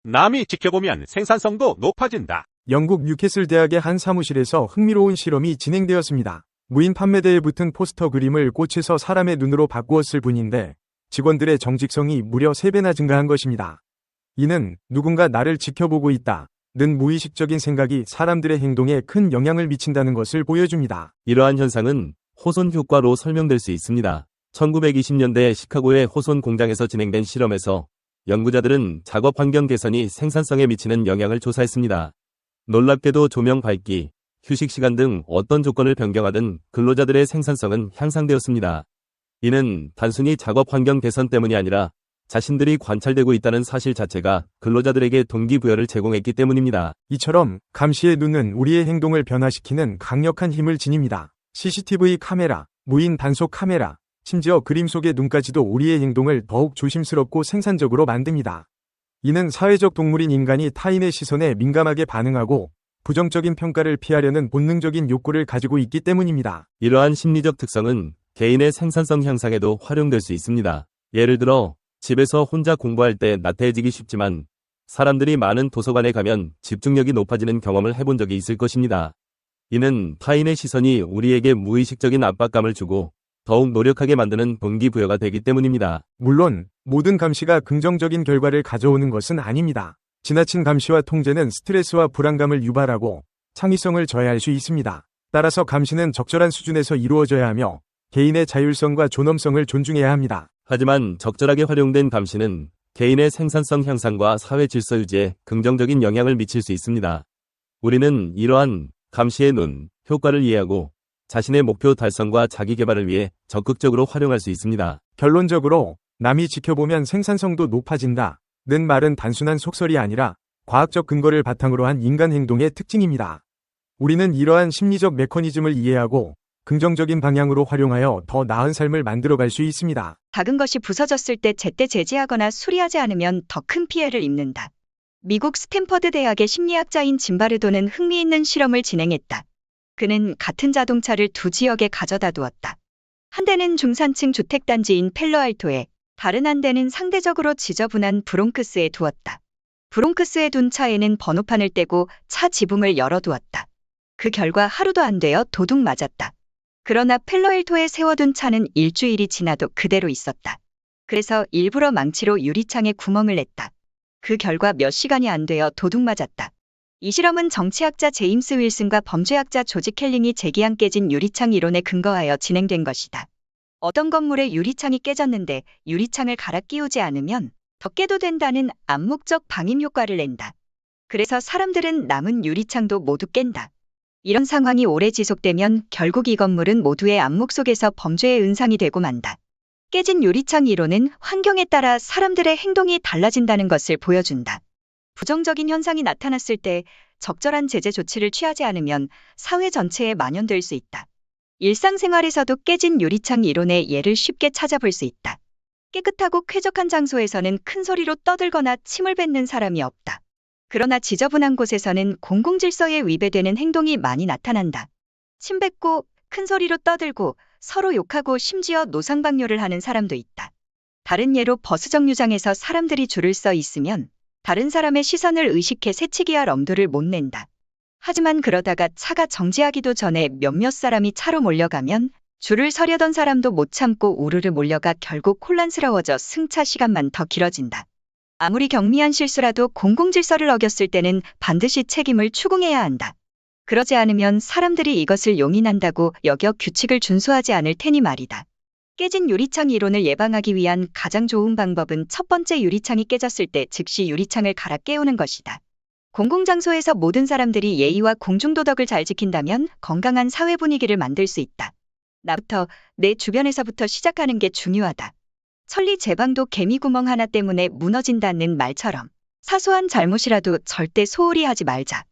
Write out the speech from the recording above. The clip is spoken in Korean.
남이 지켜보면 생산성도 높아진다. 영국 뉴캐슬 대학의 한 사무실에서 흥미로운 실험이 진행되었습니다. 무인 판매대에 붙은 포스터 그림을 꽃에서 사람의 눈으로 바꾸었을 뿐인데 직원들의 정직성이 무려 3배나 증가한 것입니다. 이는 누군가 나를 지켜보고 있다 는 무의식적인 생각이 사람들의 행동에 큰 영향을 미친다는 것을 보여줍니다. 이러한 현상은 호손 효과로 설명될 수 있습니다. 1920년대 시카고의 호손 공장에서 진행된 실험에서 연구자들은 작업 환경 개선이 생산성에 미치는 영향을 조사했습니다. 놀랍게도 조명 밝기, 휴식 시간 등 어떤 조건을 변경하든 근로자들의 생산성은 향상되었습니다. 이는 단순히 작업 환경 개선 때문이 아니라 자신들이 관찰되고 있다는 사실 자체가 근로자들에게 동기부여를 제공했기 때문입니다. 이처럼 감시의 눈은 우리의 행동을 변화시키는 강력한 힘을 지닙니다. CCTV 카메라, 무인 단속 카메라, 심지어 그림 속의 눈까지도 우리의 행동을 더욱 조심스럽고 생산적으로 만듭니다. 이는 사회적 동물인 인간이 타인의 시선에 민감하게 반응하고 부정적인 평가를 피하려는 본능적인 욕구를 가지고 있기 때문입니다. 이러한 심리적 특성은 개인의 생산성 향상에도 활용될 수 있습니다. 예를 들어 집에서 혼자 공부할 때 나태해지기 쉽지만 사람들이 많은 도서관에 가면 집중력이 높아지는 경험을 해본 적이 있을 것입니다. 이는 타인의 시선이 우리에게 무의식적인 압박감을 주고 더욱 노력하게 만드는 동기부여가 되기 때문입니다. 물론 모든 감시가 긍정적인 결과를 가져오는 것은 아닙니다. 지나친 감시와 통제는 스트레스와 불안감을 유발하고 창의성을 저해할 수 있습니다. 따라서 감시는 적절한 수준에서 이루어져야 하며 개인의 자율성과 존엄성을 존중해야 합니다. 하지만 적절하게 활용된 감시는 개인의 생산성 향상과 사회 질서 유지에 긍정적인 영향을 미칠 수 있습니다. 우리는 이러한 감시의 눈, 효과를 이해하고 자신의 목표 달성과 자기 개발을 위해 적극적으로 활용할 수 있습니다. 결론적으로 남이 지켜보면 생산성도 높아진다 는 말은 단순한 속설이 아니라 과학적 근거를 바탕으로 한 인간 행동의 특징입니다. 우리는 이러한 심리적 메커니즘을 이해하고 긍정적인 방향으로 활용하여 더 나은 삶을 만들어갈 수 있습니다. 작은 것이 부서졌을 때 제때 제지하거나 수리하지 않으면 더 큰 피해를 입는다. 미국 스탠퍼드 대학의 심리학자인 짐바르도는 흥미있는 실험을 진행했다. 그는 같은 자동차를 두 지역에 가져다 두었다. 한 대는 중산층 주택단지인 펠로알토에, 다른 한 대는 상대적으로 지저분한 브롱크스에 두었다. 브롱크스에 둔 차에는 번호판을 떼고 차 지붕을 열어두었다. 그 결과 하루도 안 되어 도둑 맞았다. 그러나 펠로알토에 세워둔 차는 일주일이 지나도 그대로 있었다. 그래서 일부러 망치로 유리창에 구멍을 냈다. 그 결과 몇 시간이 안 되어 도둑 맞았다. 이 실험은 정치학자 제임스 윌슨과 범죄학자 조지 켈링이 제기한 깨진 유리창 이론에 근거하여 진행된 것이다. 어떤 건물의 유리창이 깨졌는데 유리창을 갈아 끼우지 않으면 더 깨도 된다는 암묵적 방임 효과를 낸다. 그래서 사람들은 남은 유리창도 모두 깬다. 이런 상황이 오래 지속되면 결국 이 건물은 모두의 암묵 속에서 범죄의 은상이 되고 만다. 깨진 유리창 이론은 환경에 따라 사람들의 행동이 달라진다는 것을 보여준다. 부정적인 현상이 나타났을 때 적절한 제재 조치를 취하지 않으면 사회 전체에 만연될 수 있다. 일상생활에서도 깨진 유리창 이론의 예를 쉽게 찾아볼 수 있다. 깨끗하고 쾌적한 장소에서는 큰 소리로 떠들거나 침을 뱉는 사람이 없다. 그러나 지저분한 곳에서는 공공질서에 위배되는 행동이 많이 나타난다. 침 뱉고 큰 소리로 떠들고 서로 욕하고 심지어 노상방뇨를 하는 사람도 있다. 다른 예로 버스 정류장에서 사람들이 줄을 서 있으면 다른 사람의 시선을 의식해 새치기할 엄두를 못 낸다. 하지만 그러다가 차가 정지하기도 전에 몇몇 사람이 차로 몰려가면 줄을 서려던 사람도 못 참고 우르르 몰려가 결국 혼란스러워져 승차 시간만 더 길어진다. 아무리 경미한 실수라도 공공질서를 어겼을 때는 반드시 책임을 추궁해야 한다. 그러지 않으면 사람들이 이것을 용인한다고 여겨 규칙을 준수하지 않을 테니 말이다. 깨진 유리창 이론을 예방하기 위한 가장 좋은 방법은 첫 번째 유리창이 깨졌을 때 즉시 유리창을 갈아 깨우는 것이다. 공공장소에서 모든 사람들이 예의와 공중도덕을 잘 지킨다면 건강한 사회 분위기를 만들 수 있다. 나부터, 내 주변에서부터 시작하는 게 중요하다. 천리 제방도 개미구멍 하나 때문에 무너진다는 말처럼 사소한 잘못이라도 절대 소홀히 하지 말자.